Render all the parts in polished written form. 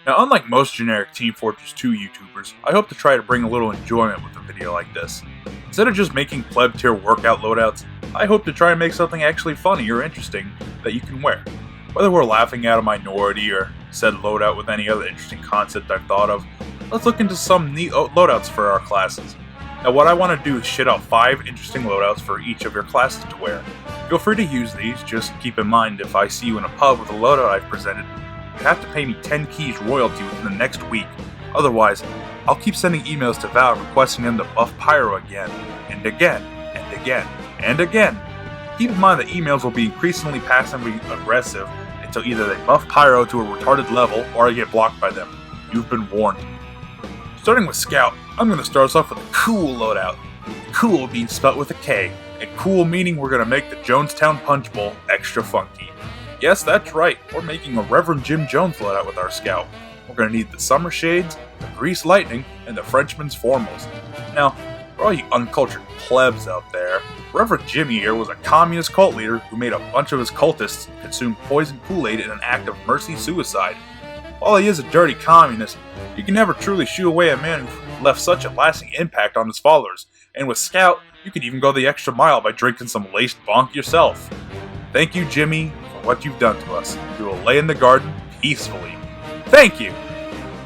Now, unlike most generic Team Fortress 2 YouTubers, I hope to try to bring a little enjoyment with a video like this. Instead of just making pleb tier workout loadouts, I hope to try and make something actually funny or interesting that you can wear. Whether we're laughing at a minority or said loadout with any other interesting concept I've thought of, let's look into some neat loadouts for our classes. Now, what I want to do is shit out 5 interesting loadouts for each of your classes to wear. Feel free to use these, just keep in mind if I see you in a pub with a loadout I've presented, you have to pay me 10 keys royalty within the next week. Otherwise, I'll keep sending emails to Valve requesting them to buff Pyro again, and again, and again, and again. Keep in mind that emails will be increasingly passively aggressive until either they buff Pyro to a retarded level or I get blocked by them. You've been warned. Starting with Scout, I'm going to start us off with a cool loadout. Cool being spelt with a K, and cool meaning we're going to make the Jonestown Punch Bowl extra funky. Yes, that's right, we're making a Reverend Jim Jones loadout with our Scout. We're going to need the Summer Shades, the Grease Lightning, and the Frenchman's Foremost. Now, for all you uncultured plebs out there, Reverend Jimmy here was a communist cult leader who made a bunch of his cultists consume poison Kool-Aid in an act of mercy-suicide. While he is a dirty communist, you can never truly shoo away a man who left such a lasting impact on his followers, and with Scout, you could even go the extra mile by drinking some laced bonk yourself. Thank you, Jimmy, for what you've done to us. We will lay in the garden peacefully. Thank you!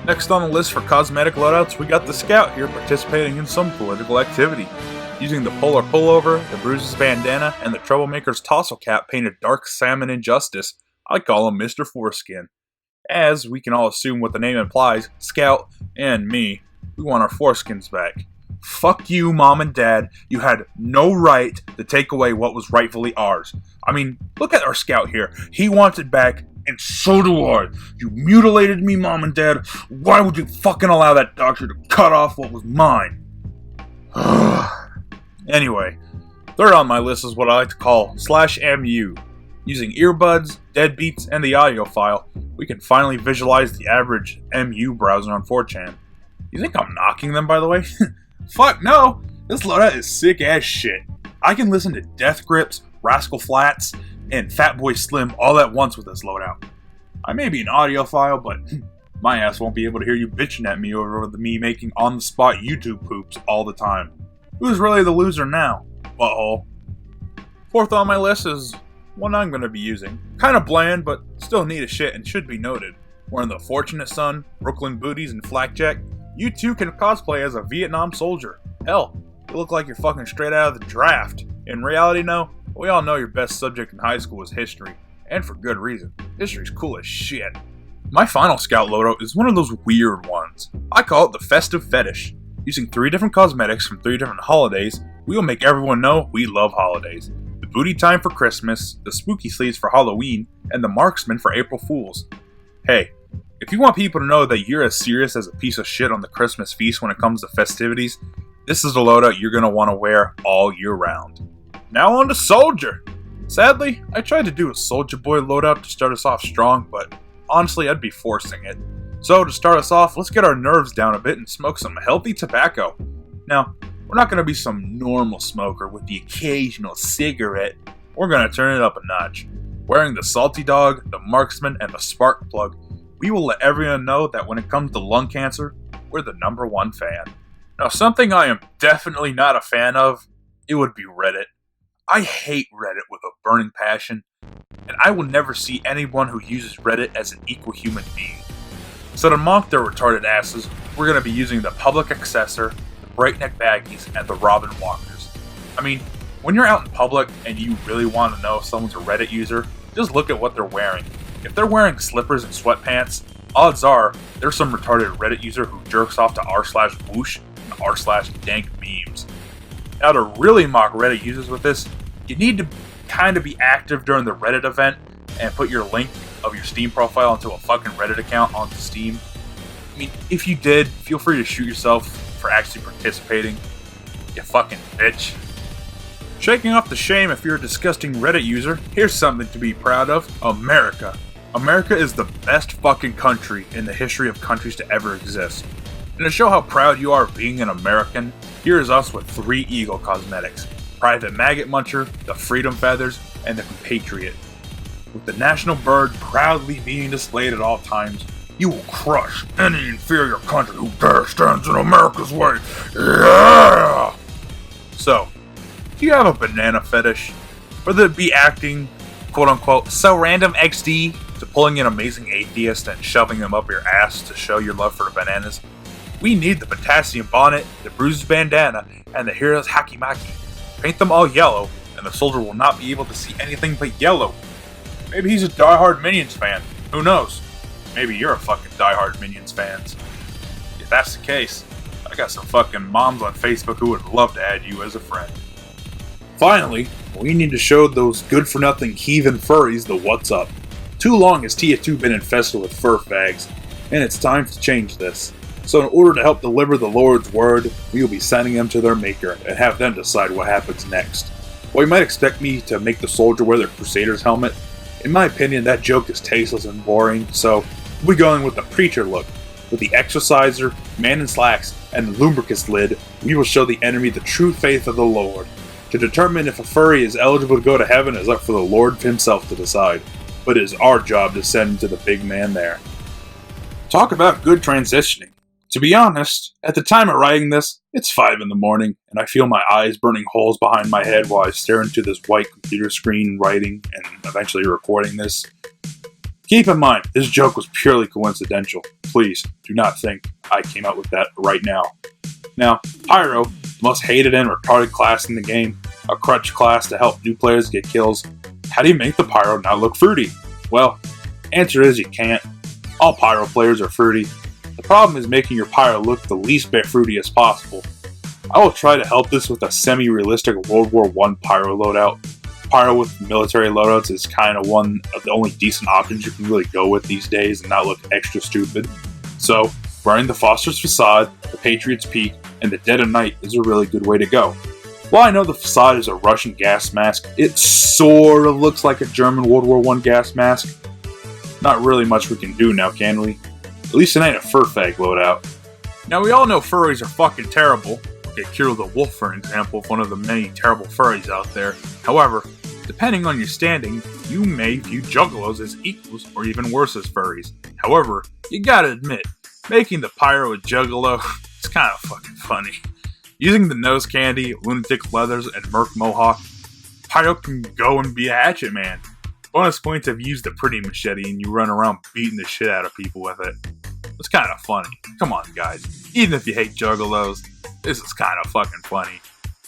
Next on the list for cosmetic loadouts, we got the Scout here participating in some political activity. Using the Polar Pullover, the Bruises Bandana, and the Troublemaker's Tousle Cap painted dark salmon injustice, I call him Mr. Foreskin. As we can all assume what the name implies, Scout, and me, we want our foreskins back. Fuck you, Mom and Dad, you had no right to take away what was rightfully ours. I mean, look at our Scout here, he wants it back, and so do I. You mutilated me, Mom and Dad, why would you fucking allow that doctor to cut off what was mine? Anyway, third on my list is what I like to call /MU. Using earbuds, deadbeats, and the audio file, we can finally visualize the average MU browser on 4chan. You think I'm knocking them, by the way? Fuck no! This loadout is sick as shit. I can listen to Death Grips, Rascal Flatts, and Fatboy Slim all at once with this loadout. I may be an audiophile, but my ass won't be able to hear you bitching at me over me making on-the-spot YouTube poops all the time. Who's really the loser now? Butthole. Fourth on my list is one I'm going to be using. Kinda bland, but still neat as shit and should be noted. Wearing the Fortunate Son, Brooklyn Booties, and Flakjack, you too can cosplay as a Vietnam soldier. Hell, you look like you're fucking straight out of the draft. In reality, no, we all know your best subject in high school was history. And for good reason. History's cool as shit. My final Scout loadout is one of those weird ones. I call it the Festive Fetish. Using 3 different cosmetics from 3 different holidays, we will make everyone know we love holidays. The Booty Time for Christmas, the Spooky Sleeves for Halloween, and the Marksman for April Fools. Hey, if you want people to know that you're as serious as a piece of shit on the Christmas feast when it comes to festivities, this is the loadout you're going to want to wear all year round. Now on to Soldier! Sadly, I tried to do a Soldier Boy loadout to start us off strong, but honestly I'd be forcing it. So to start us off, let's get our nerves down a bit and smoke some healthy tobacco. Now, we're not going to be some normal smoker with the occasional cigarette. We're going to turn it up a notch. Wearing the Salty Dog, the Marksman, and the Spark Plug, we will let everyone know that when it comes to lung cancer, we're the #1 fan. Now, something I am definitely not a fan of, it would be Reddit. I hate Reddit with a burning passion, and I will never see anyone who uses Reddit as an equal human being. So to mock their retarded asses, we're going to be using the Public Accessor, the Breakneck Baggies, and the Robin Walkers. I mean, when you're out in public and you really want to know if someone's a Reddit user, just look at what they're wearing. If they're wearing slippers and sweatpants, odds are there's some retarded Reddit user who jerks off to r/whoosh and r/dank memes. Now to really mock Reddit users with this, you need to kind of be active during the Reddit event and put your link of your Steam profile into a fucking Reddit account onto Steam. I mean, if you did, feel free to shoot yourself for actually participating. You fucking bitch. Shaking off the shame if you're a disgusting Reddit user, here's something to be proud of. America. America is the best fucking country in the history of countries to ever exist. And to show how proud you are of being an American, here is us with 3 Eagle cosmetics. Private Maggot Muncher, the Freedom Feathers, and the Compatriot. With the national bird proudly being displayed at all times, You will crush any inferior country who dare stands in America's way. Yeah! So, do you have a banana fetish? Whether it be acting, quote-unquote, so random XD, to pulling an amazing atheist and shoving them up your ass to show your love for the bananas, we need the potassium bonnet, the bruised bandana, and the hero's hakimaki. Paint them all yellow, and the soldier will not be able to see anything but yellow. Maybe he's a diehard Minions fan. Who knows? Maybe you're a fucking diehard Minions fan. If that's the case, I got some fucking moms on Facebook who would love to add you as a friend. Finally, we need to show those good-for-nothing heathen furries the what's up. Too long has TF2 been infested with fur fags, and it's time to change this. So in order to help deliver the Lord's word, we will be sending them to their maker and have them decide what happens next. While you might expect me to make the soldier wear their Crusader's helmet, in my opinion that joke is tasteless and boring, so we'll be going with the preacher look. With the exerciser, man in slacks, and the lubricus lid, we will show the enemy the true faith of the Lord. To determine if a furry is eligible to go to heaven is up for the Lord himself to decide, but it is our job to send him to the big man there. Talk about good transitioning. To be honest, at the time of writing this, it's 5 in the morning, and I feel my eyes burning holes behind my head while I stare into this white computer screen writing and eventually recording this. Keep in mind, this joke was purely coincidental. Please, do not think I came up with that right now. Now, Pyro, the most hated and retarded class in the game, a crutch class to help new players get kills. How do you make the Pyro not look fruity? Well, answer is you can't. All Pyro players are fruity. The problem is making your Pyro look the least bit fruity as possible. I will try to help this with a semi-realistic World War I Pyro loadout. Pyro with military loadouts is kind of one of the only decent options you can really go with these days and not look extra stupid. So, wearing the Foster's Facade, the Patriot's Peak, and the Dead of Night is a really good way to go. While I know the Facade is a Russian gas mask, it sort of looks like a German World War I gas mask. Not really much we can do now, can we? At least it ain't a fur fag loadout. Now we all know furries are fucking terrible. Okay, Kirill the Wolf for an example of one of the many terrible furries out there. However, depending on your standing, you may view juggalos as equals or even worse as furries. However, you gotta admit, making the Pyro a juggalo is kinda fucking funny. Using the nose candy, lunatic leathers, and merc mohawk, Pyro can go and be a hatchet man. Bonus points if you use the pretty machete and you run around beating the shit out of people with it. It's kinda funny. Come on guys, even if you hate juggalos, this is kinda fucking funny.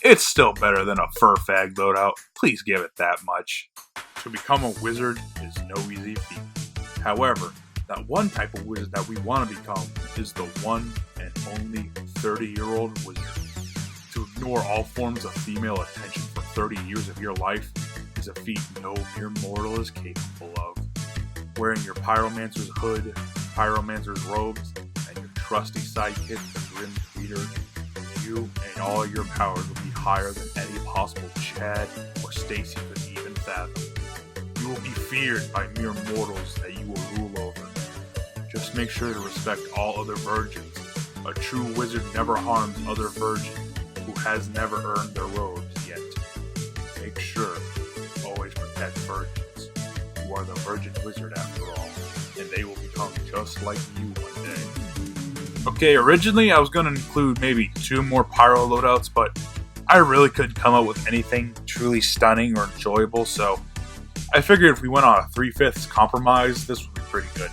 It's still better than a fur fag loadout, please give it that much. To become a wizard is no easy feat. However, that one type of wizard that we want to become is the one and only 30-year-old wizard. To ignore all forms of female attention for 30 years of your life is a feat no mere mortal is capable of. Wearing your pyromancer's hood, pyromancer's robes, and your trusty sidekick, the Grim Tweeter, you and all your powers will be higher than any possible Chad or Stacy could even fathom. You will be feared by mere mortals that you will rule over. Just make sure to respect all other virgins. A true wizard never harms other virgins who has never earned their robes yet. Make sure to always protect virgins. You are the virgin wizard after all, and they will become just like you one day. Okay, originally I was going to include maybe 2 more Pyro loadouts, but I really couldn't come up with anything truly stunning or enjoyable, so I figured if we went on a 3/5 compromise, this would be pretty good.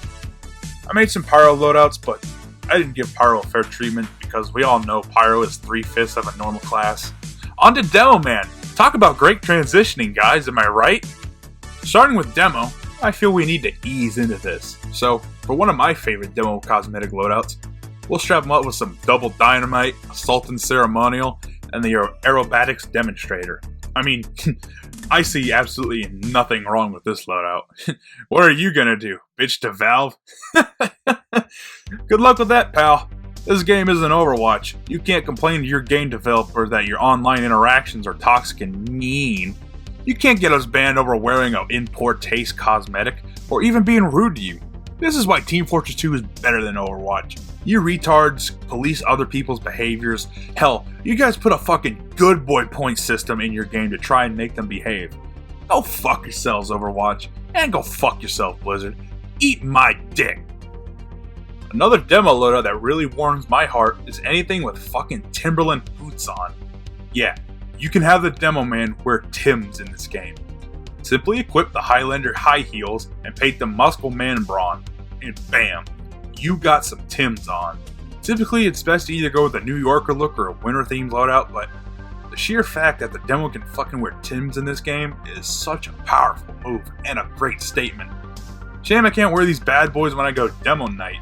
I made some Pyro loadouts, but I didn't give Pyro a fair treatment because we all know Pyro is 3/5 of a normal class. On to Demo Man! Talk about great transitioning, guys, am I right? Starting with Demo, I feel we need to ease into this. So, for one of my favorite Demo Cosmetic Loadouts, we'll strap him up with some Double Dynamite, a Sultan Ceremonial, and the Aerobatics Demonstrator. I mean, I see absolutely nothing wrong with this loadout. What are you gonna do? Bitch to Valve? Good luck with that, pal. This game isn't Overwatch. You can't complain to your game developer that your online interactions are toxic and mean. You can't get us banned over wearing an in poor taste cosmetic, or even being rude to you. This is why Team Fortress 2 is better than Overwatch. You retards police other people's behaviors. Hell, you guys put a fucking good boy point system in your game to try and make them behave. Go fuck yourselves, Overwatch. And go fuck yourself, Blizzard. Eat my dick. Another demo loadout that really warms my heart is anything with fucking Timberland boots on. Yeah, you can have the demo man wear Timbs in this game. Simply equip the Highlander high heels and paint the Muscle Man brawn, and bam, you got some Timbs on. Typically it's best to either go with a New Yorker look or a winter themed loadout, but the sheer fact that the demo can fucking wear Timbs in this game is such a powerful move and a great statement. Shame I can't wear these bad boys when I go demo night.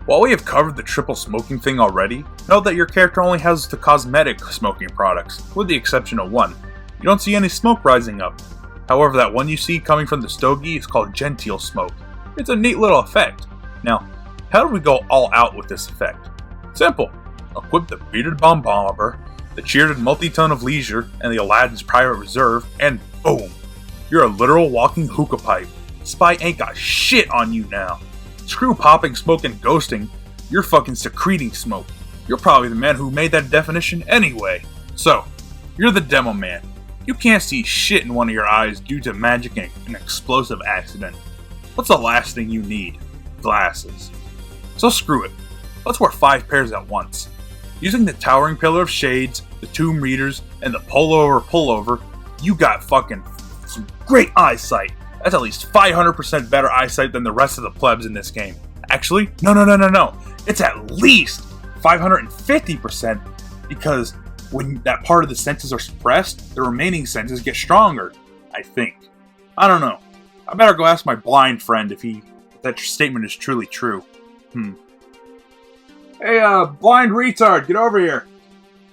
While we have covered the triple smoking thing already, note that your character only has the cosmetic smoking products, with the exception of one. You don't see any smoke rising up. However, that one you see coming from the stogie is called genteel smoke. It's a neat little effect. Now, how do we go all out with this effect? Simple. Equip the bearded bomber, the cheered multi-ton of leisure, and the Aladdin's private reserve, and boom! You're a literal walking hookah pipe. Spy ain't got shit on you now. Screw popping smoke and ghosting, you're fucking secreting smoke. You're probably the man who made that definition anyway. So, you're the demo man. You can't see shit in one of your eyes due to magic and an explosive accident. What's the last thing you need? Glasses. So screw it. Let's wear 5 pairs at once. Using the Towering Pillar of Shades, the Tomb Readers, and the Pullover, you got fucking some great eyesight. That's at least 500% better eyesight than the rest of the plebs in this game. Actually, no. It's at least 550% because when that part of the senses are suppressed, the remaining senses get stronger, I think. I don't know. I better go ask my blind friend if that statement is truly true. Hey, blind retard, get over here.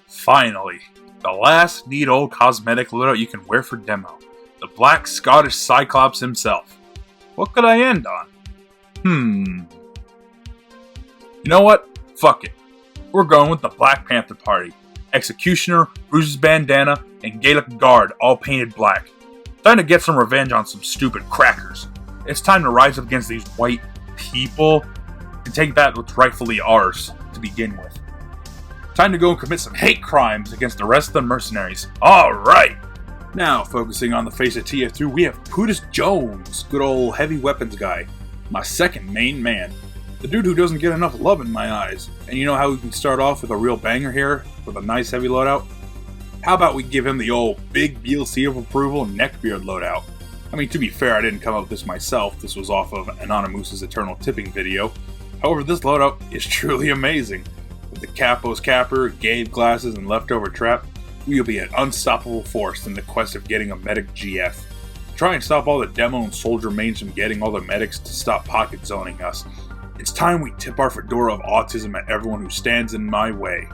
Finally, the last neat old cosmetic loadout you can wear for demo. The Black Scottish Cyclops himself. What could I end on? You know what? Fuck it. We're going with the Black Panther Party. Executioner, Bruce's bandana, and Gaelic Guard all painted black. Time to get some revenge on some stupid crackers. It's time to rise up against these white people and take back what's rightfully ours to begin with. Time to go and commit some hate crimes against the rest of the mercenaries. Alright! Now, focusing on the face of TF2, we have Pudis Jones, good old heavy weapons guy. My second main man. The dude who doesn't get enough love in my eyes. And you know how we can start off with a real banger here, with a nice heavy loadout? How about we give him the old big Beal seal of approval neckbeard loadout? I mean, to be fair, I didn't come up with this myself. This was off of Anonymous's Eternal Tipping video. However, this loadout is truly amazing. With the Capo's Capper, Gabe glasses, and leftover trap, we will be an unstoppable force in the quest of getting a medic GF. Try and stop all the demo and soldier mains from getting all the medics to stop pocket zoning us. It's time we tip our fedora of autism at everyone who stands in my way.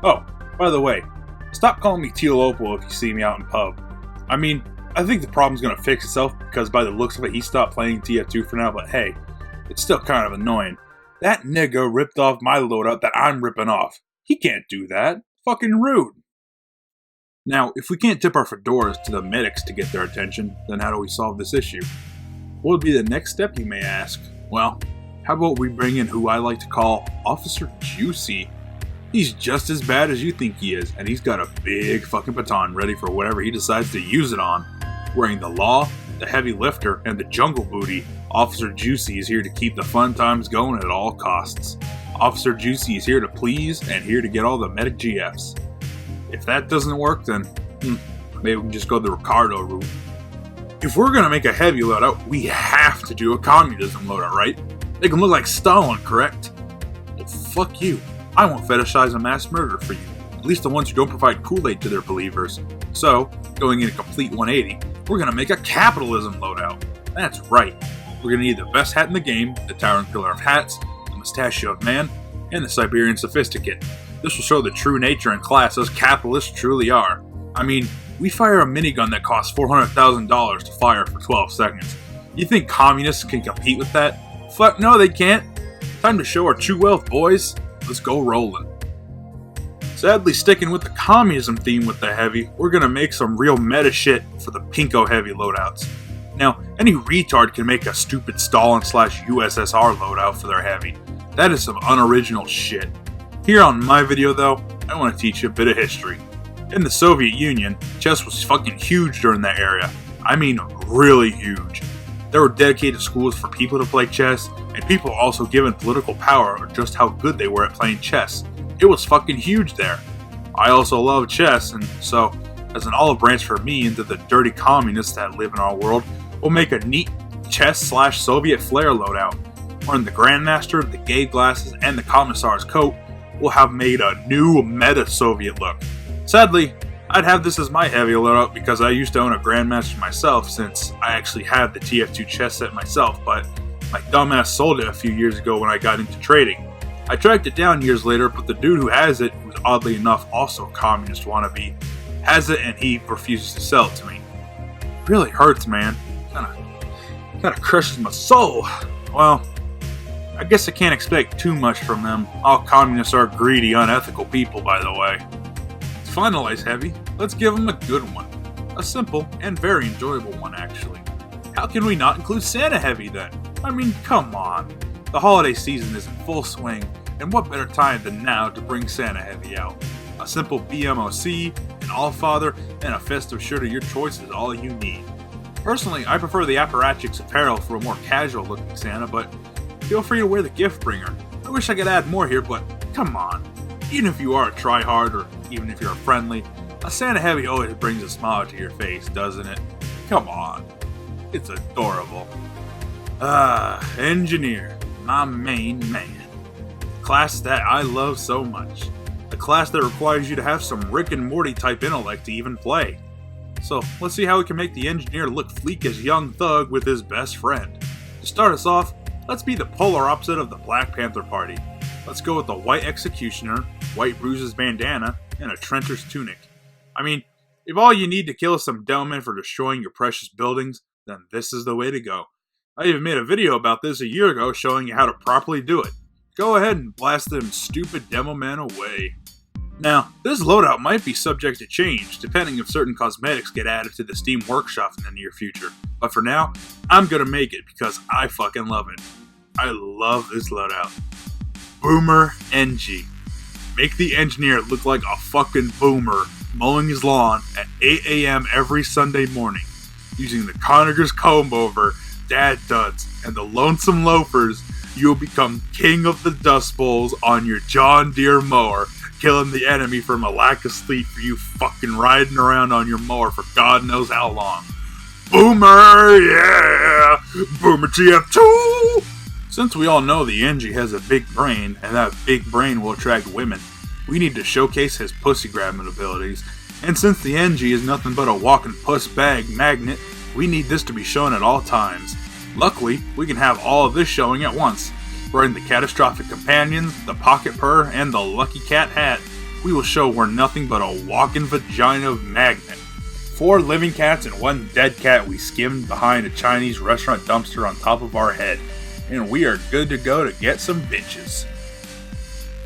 Oh, by the way, stop calling me Teal Opal if you see me out in pub. I mean, I think the problem's gonna fix itself because by the looks of it, he stopped playing TF2 for now, but hey, it's still kind of annoying. That nigga ripped off my loadout that I'm ripping off. He can't do that. Fucking rude. Now, if we can't tip our fedoras to the medics to get their attention, then how do we solve this issue? What would be the next step, you may ask? Well, how about we bring in who I like to call Officer Juicy? He's just as bad as you think he is, and he's got a big fucking baton ready for whatever he decides to use it on. Wearing the law, the heavy lifter, and the jungle booty, Officer Juicy is here to keep the fun times going at all costs. Officer Juicy is here to please and here to get all the medic GFs. If that doesn't work, then maybe we can just go the Ricardo route. If we're gonna make a heavy loadout, we have to do a communism loadout, right? They can look like Stalin, correct? Well, fuck you. I won't fetishize a mass murder for you. At least the ones who don't provide Kool-Aid to their believers. So, going in a complete 180, we're gonna make a capitalism loadout. That's right. We're gonna need the best hat in the game, the Towering Pillar of Hats, the Mustachioed Man, and the Siberian Sophisticate. This will show the true nature and class us capitalists truly are. I mean, we fire a minigun that costs $400,000 to fire for 12 seconds. You think communists can compete with that? Fuck no, they can't. Time to show our true wealth, boys. Let's go rolling. Sadly, sticking with the communism theme with the heavy, we're gonna make some real meta shit for the Pinko heavy loadouts. Now, any retard can make a stupid Stalin/USSR loadout for their heavy. That is some unoriginal shit. Here on my video though, I want to teach you a bit of history. In the Soviet Union, chess was fucking huge during that era. I mean really huge. There were dedicated schools for people to play chess, and people also given political power or just how good they were at playing chess. It was fucking huge there. I also love chess, and so, as an olive branch for me into the dirty communists that live in our world, we'll make a neat chess/Soviet flair loadout, wherein the Grandmaster, the gauge glasses, and the Commissar's coat will have made a new meta-Soviet look. Sadly, I'd have this as my heavy loadout because I used to own a Grandmaster myself since I actually had the TF2 chess set myself, but my dumbass sold it a few years ago when I got into trading. I tracked it down years later, but the dude who has it, who's oddly enough also a communist wannabe, has it and he refuses to sell it to me. It really hurts, man. Kinda crushes my soul. Well, I guess I can't expect too much from them. All communists are greedy, unethical people, by the way. To finalize Heavy, let's give them a good one. A simple and very enjoyable one, actually. How can we not include Santa Heavy then? I mean, come on. The holiday season is in full swing, and what better time than now to bring Santa Heavy out? A simple BMOC, an Allfather, and a festive shirt of your choice is all you need. Personally, I prefer the apparatchiks apparel for a more casual looking Santa, but feel free to wear the gift bringer. I wish I could add more here, but come on. Even if you are a tryhard, or even if you're a friendly, a Santa Heavy always brings a smile to your face, doesn't it? Come on. It's adorable. Engineer, my main man. Class that I love so much. A class that requires you to have some Rick and Morty type intellect to even play. So let's see how we can make the engineer look fleek as young thug with his best friend. To start us off, let's be the polar opposite of the Black Panther Party. Let's go with the white executioner, white bruises bandana, and a trencher's tunic. I mean, if all you need to kill is some Delman for destroying your precious buildings, then this is the way to go. I even made a video about this a year ago showing you how to properly do it. Go ahead and blast them stupid demo men away. Now, this loadout might be subject to change, depending if certain cosmetics get added to the Steam Workshop in the near future. But for now, I'm gonna make it because I fucking love it. I love this loadout. Boomer NG. Make the engineer look like a fucking boomer mowing his lawn at 8 a.m. every Sunday morning, using the Conager's comb over, dad duds, and the lonesome loafers. You'll become king of the Dust Bowls on your John Deere mower, killing the enemy from a lack of sleep for you fucking riding around on your mower for God knows how long. Boomer, yeah! Boomer TF2! Since we all know the NG has a big brain, and that big brain will attract women, we need to showcase his pussy grabbing abilities. And since the NG is nothing but a walking puss bag magnet, we need this to be shown at all times. Luckily, we can have all of this showing at once. Wearing the catastrophic companions, the pocket purr, and the lucky cat hat, we will show we're nothing but a walking vagina magnet. 4 living cats and 1 dead cat we skimmed behind a Chinese restaurant dumpster on top of our head, and we are good to go to get some bitches.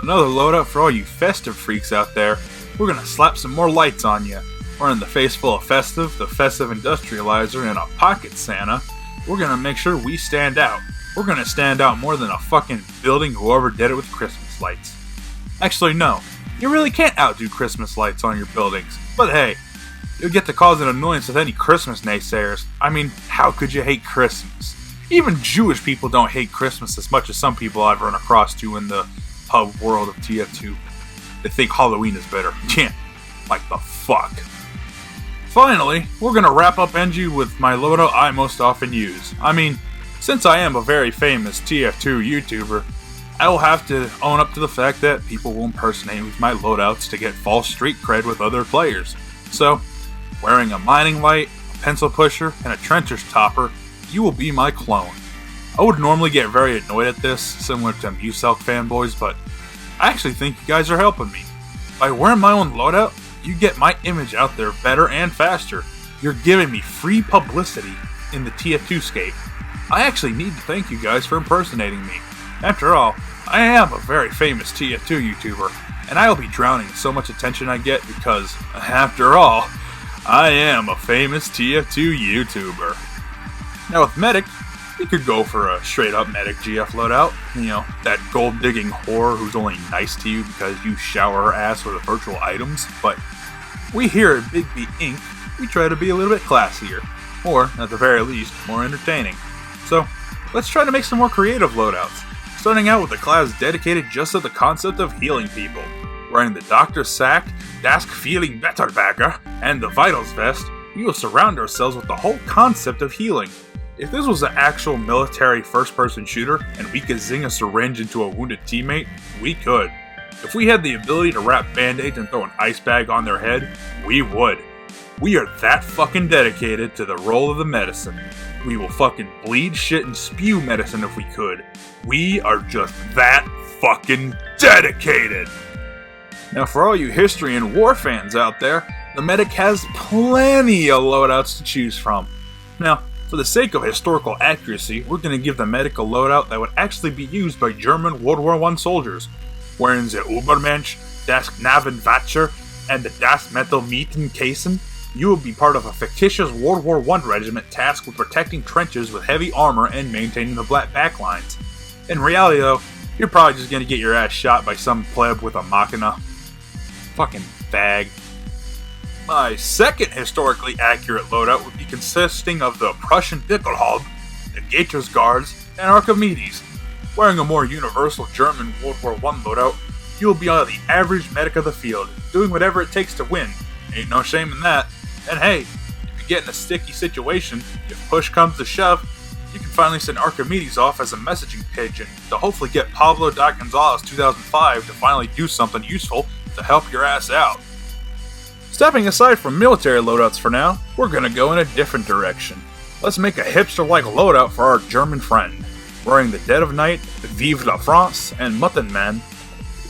Another loadout for all you festive freaks out there. We're gonna slap some more lights on you. Wearing the face full of festive, the festive industrializer, and a pocket Santa, we're gonna make sure we stand out. We're gonna stand out more than a fucking building whoever did it with Christmas lights. Actually, no. You really can't outdo Christmas lights on your buildings. But hey, you'll get to cause an annoyance with any Christmas naysayers. I mean, how could you hate Christmas? Even Jewish people don't hate Christmas as much as some people I've run across to in the pub world of TF2. They think Halloween is better. Yeah, like the fuck. Finally, we're gonna wrap up NG with my loadout I most often use. I mean, since I am a very famous TF2 YouTuber, I will have to own up to the fact that people will impersonate me with my loadouts to get false street cred with other players. So, wearing a mining light, a pencil pusher, and a trencher's topper, you will be my clone. I would normally get very annoyed at this, similar to Muselk fanboys, but I actually think you guys are helping me. By wearing my own loadout, you get my image out there better and faster. You're giving me free publicity in the TF2 scape. I actually need to thank you guys for impersonating me. After all, I am a very famous TF2 YouTuber, and I will be drowning in so much attention I get because, after all, I am a famous TF2 YouTuber. Now with Medic, you could go for a straight up Medic GF loadout. You know, that gold digging whore who's only nice to you because you shower her ass with virtual items, but we here at Big B Inc., we try to be a little bit classier, or, at the very least, more entertaining. So, let's try to make some more creative loadouts, starting out with a class dedicated just to the concept of healing people. Wearing the Dr. Sack, Dask Feeling Better Bagger, and the Vitals Vest, we will surround ourselves with the whole concept of healing. If this was an actual military first-person shooter and we could zing a syringe into a wounded teammate, we could. If we had the ability to wrap band-aids and throw an ice bag on their head, we would. We are that fucking dedicated to the role of the medicine. We will fucking bleed shit and spew medicine if we could. We are just that fucking dedicated! Now for all you history and war fans out there, the medic has plenty of loadouts to choose from. Now, for the sake of historical accuracy, we're going to give the medic a loadout that would actually be used by German World War I soldiers. Wearing the Übermensch, das Knabenwatscher, and the Das Metal Mieten Kaisen, you will be part of a fictitious World War I regiment tasked with protecting trenches with heavy armor and maintaining the black backlines. In reality though, you're probably just going to get your ass shot by some pleb with a Machina. Fucking fag. My second historically accurate loadout would be consisting of the Prussian Pickelhaube, the Gators Guards, and Archimedes. Wearing a more universal German World War I loadout, you will be the average medic of the field, doing whatever it takes to win. Ain't no shame in that. And hey, if you get in a sticky situation, if push comes to shove, you can finally send Archimedes off as a messaging pigeon to hopefully get Pablo da Gonzalez 2005 to finally do something useful to help your ass out. Stepping aside from military loadouts for now, we're gonna go in a different direction. Let's make a hipster-like loadout for our German friend. Wearing the Dead of Night, Vive la France, and Mutton Man,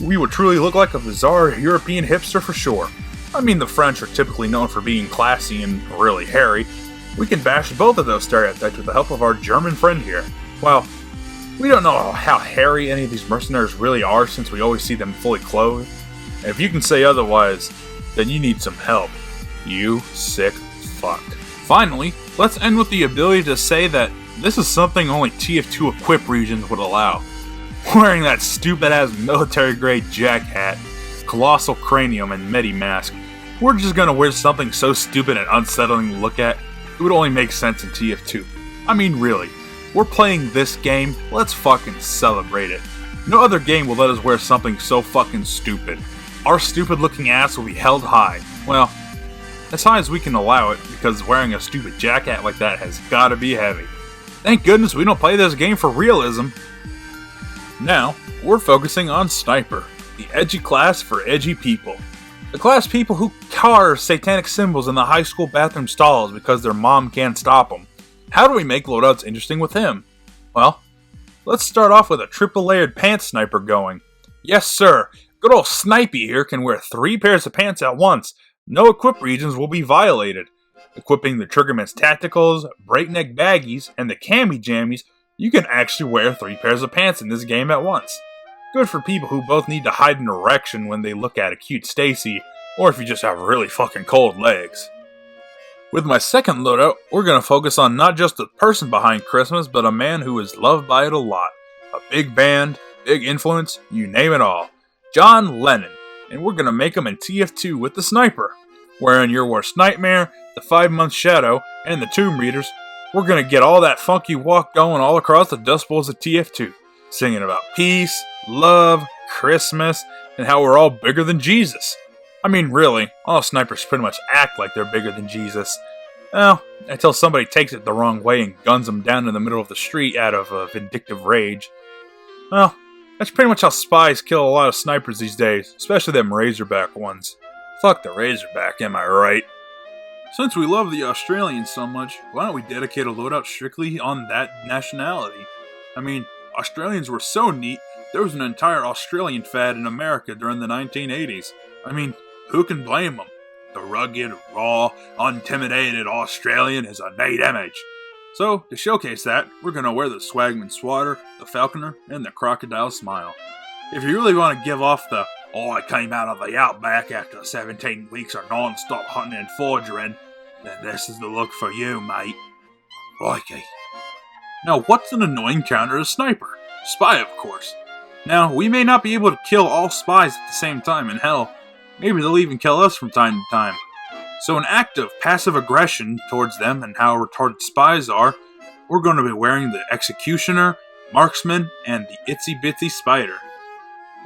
we would truly look like a bizarre European hipster for sure. I mean, the French are typically known for being classy and really hairy. We can bash both of those stereotypes with the help of our German friend here. Well, we don't know how hairy any of these mercenaries really are since we always see them fully clothed. And if you can say otherwise, then you need some help. You sick fuck. Finally, let's end with the ability to say that this is something only TF2 equip regions would allow. Wearing that stupid ass military grade jack hat, colossal cranium, and medi mask, we're just gonna wear something so stupid and unsettling to look at, it would only make sense in TF2. I mean really, we're playing this game, let's fucking celebrate it. No other game will let us wear something so fucking stupid. Our stupid looking ass will be held high. Well, as high as we can allow it, because wearing a stupid jack hat like that has gotta be heavy. Thank goodness we don't play this game for realism. Now, we're focusing on Sniper, the edgy class for edgy people. The class people who carve satanic symbols in the high school bathroom stalls because their mom can't stop them. How do we make loadouts interesting with him? Well, let's start off with a triple layered pants sniper going. Yes sir, good old Snipey here can wear 3 pairs of pants at once. No equip regions will be violated. Equipping the Triggerman's Tacticals, Breakneck Baggies, and the Cami Jammies, you can actually wear 3 pairs of pants in this game at once. Good for people who both need to hide an erection when they look at a cute Stacy, or if you just have really fucking cold legs. With my second loadout, we're going to focus on not just the person behind Christmas, but a man who is loved by it a lot. A big band, big influence, you name it all. John Lennon. And we're going to make him in TF2 with the Sniper. Wearing your worst nightmare, the 5-month shadow, and the Tomb Readers, we're going to get all that funky walk going all across the Dust Bowls of TF2. Singing about peace, love, Christmas, and how we're all bigger than Jesus. I mean, really, all snipers pretty much act like they're bigger than Jesus. Well, until somebody takes it the wrong way and guns them down in the middle of the street out of vindictive rage. Well, that's pretty much how spies kill a lot of snipers these days, especially them Razorback ones. Fuck the Razorback, am I right? Since we love the Australians so much, why don't we dedicate a loadout strictly on that nationality? I mean, Australians were so neat, there was an entire Australian fad in America during the 1980s. I mean, who can blame them? The rugged, raw, unintimidated Australian is a neat image. So, to showcase that, we're going to wear the Swagman Swatter, the Falconer, and the Crocodile Smile. If you really want to give off the, "Oh, I came out of the outback after 17 weeks of non-stop hunting and foraging," then this is the look for you, mate. Crikey. Now, what's an annoying counter to Sniper? Spy, of course. Now, we may not be able to kill all spies at the same time, and hell, maybe they'll even kill us from time to time. So an act of passive aggression towards them and how retarded spies are, we're going to be wearing the Executioner, Marksman, and the Itsy Bitsy Spider.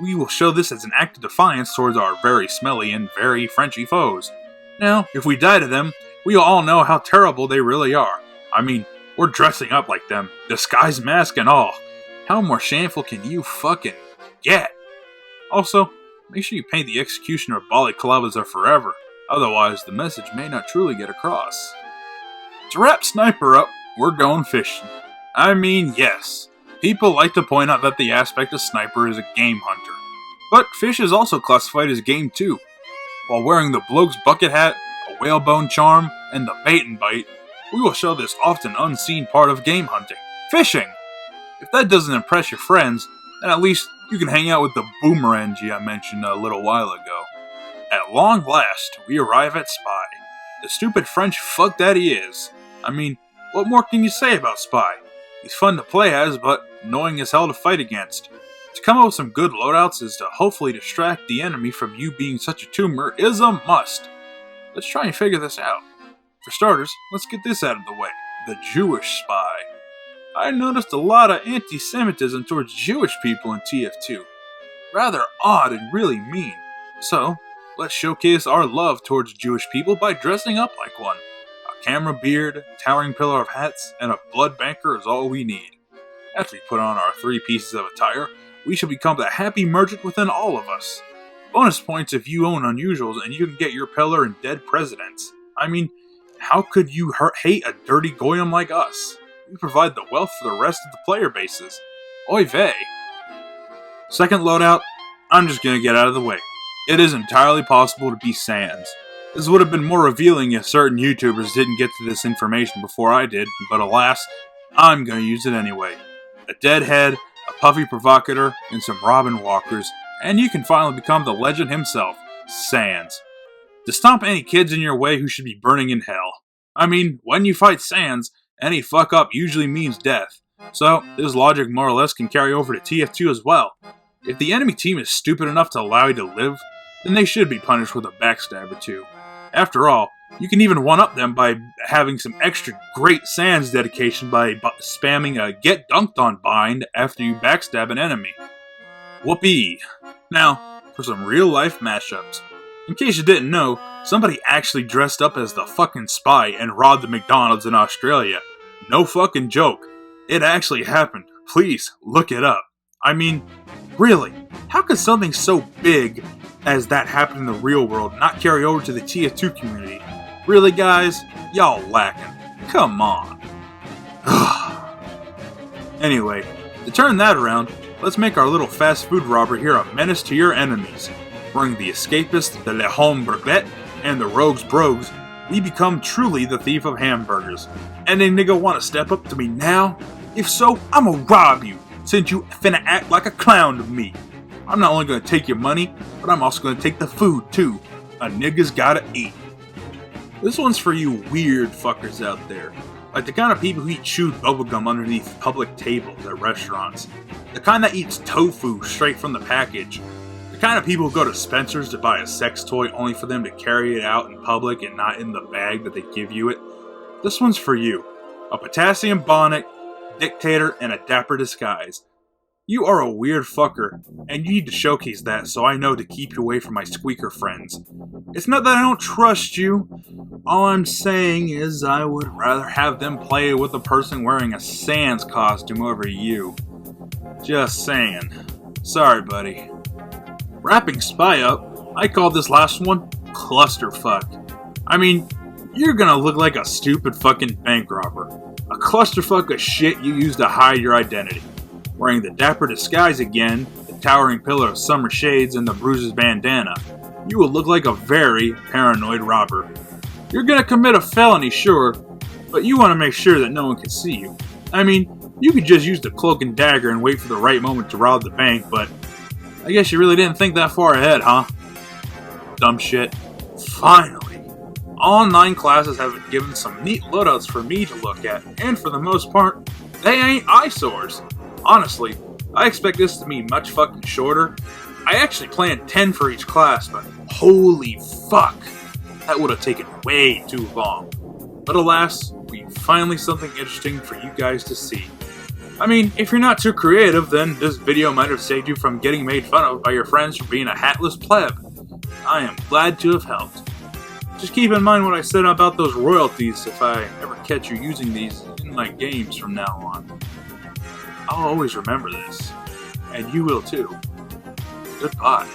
We will show this as an act of defiance towards our very smelly and very Frenchy foes. Now, if we die to them, we all know how terrible they really are. I mean, we're dressing up like them, disguise mask and all. How more shameful can you fucking get? Also, make sure you paint the Executioner balaclavas forever, otherwise the message may not truly get across. To wrap Sniper up, we're going fishing. I mean, yes, people like to point out that the aspect of Sniper is a game hunter, but fish is also classified as game too. While wearing the bloke's bucket hat, a whalebone charm, and the bait and bite, we will show this often unseen part of game hunting, fishing. If that doesn't impress your friends, then at least you can hang out with the boomerangy I mentioned a little while ago. At long last, we arrive at Spy. The stupid French fuck that he is. I mean, what more can you say about Spy? He's fun to play as, but annoying as hell to fight against. To come up with some good loadouts is to hopefully distract the enemy from you being such a tumor is a must. Let's try and figure this out. For starters, let's get this out of the way. The Jewish Spy. I noticed a lot of anti-Semitism towards Jewish people in TF2. Rather odd and really mean. So, let's showcase our love towards Jewish people by dressing up like one. A camera beard, towering pillar of hats, and a blood banker is all we need. After we put on our 3 pieces of attire, we shall become the happy merchant within all of us. Bonus points if you own unusuals and you can get your pillar and dead presidents. I mean, how could you hate a dirty goyim like us? We provide the wealth for the rest of the player bases. Oy vey. Second loadout, I'm just gonna get out of the way. It is entirely possible to be Sans. This would have been more revealing if certain YouTubers didn't get to this information before I did, but alas, I'm gonna use it anyway. A dead head, a puffy provocateur, and some Robin walkers, and you can finally become the legend himself, Sans. To stomp any kids in your way who should be burning in hell. I mean, when you fight Sans, any fuck up usually means death. So, this logic more or less can carry over to TF2 as well. If the enemy team is stupid enough to allow you to live, then they should be punished with a backstab or two. After all, you can even one-up them by having some extra great Sans dedication by spamming a Get Dunked On bind after you backstab an enemy. Whoopee! Now, for some real-life mashups. In case you didn't know, somebody actually dressed up as the fucking Spy and robbed the McDonald's in Australia. No fucking joke. It actually happened. Please, look it up. I mean, really, how could something so big as that happen in the real world not carry over to the TF2 community? Really, guys? Y'all lacking. Come on. Anyway, to turn that around, let's make our little fast food robber here a menace to your enemies. Bring the escapist, the Le Hombre, and the Rogues Brogues, we become truly the thief of hamburgers. Any nigga wanna step up to me now? If so, I'ma rob you, since you finna act like a clown to me. I'm not only gonna take your money, but I'm also gonna take the food too. A nigga's gotta eat. This one's for you weird fuckers out there. Like the kind of people who eat chewed bubblegum underneath public tables at restaurants. The kind that eats tofu straight from the package. The kind of people who go to Spencer's to buy a sex toy only for them to carry it out in public and not in the bag that they give you it. This one's for you. A potassium bonnet, dictator, and a dapper disguise. You are a weird fucker, and you need to showcase that so I know to keep you away from my squeaker friends. It's not that I don't trust you. All I'm saying is I would rather have them play with a person wearing a Sans costume over you. Just saying. Sorry, buddy. Wrapping Spy up, I call this last one clusterfuck. I mean, you're gonna look like a stupid fucking bank robber. A clusterfuck of shit you use to hide your identity. Wearing the dapper disguise again, the towering pillar of summer shades, and the bruises bandana, you will look like a very paranoid robber. You're gonna commit a felony, sure, but you want to make sure that no one can see you. I mean, you could just use the cloak and dagger and wait for the right moment to rob the bank, but I guess you really didn't think that far ahead, huh? Dumb shit. Finally! All 9 classes have been given some neat loadouts for me to look at, and for the most part, they ain't eyesores. Honestly, I expect this to be much fucking shorter. I actually planned 10 for each class, but holy fuck, that would have taken way too long. But alas, we finally something interesting for you guys to see. I mean, if you're not too creative, then this video might have saved you from getting made fun of by your friends for being a hatless pleb. I am glad to have helped. Just keep in mind what I said about those royalties if I ever catch you using these in my games from now on. I'll always remember this, and you will too. Goodbye.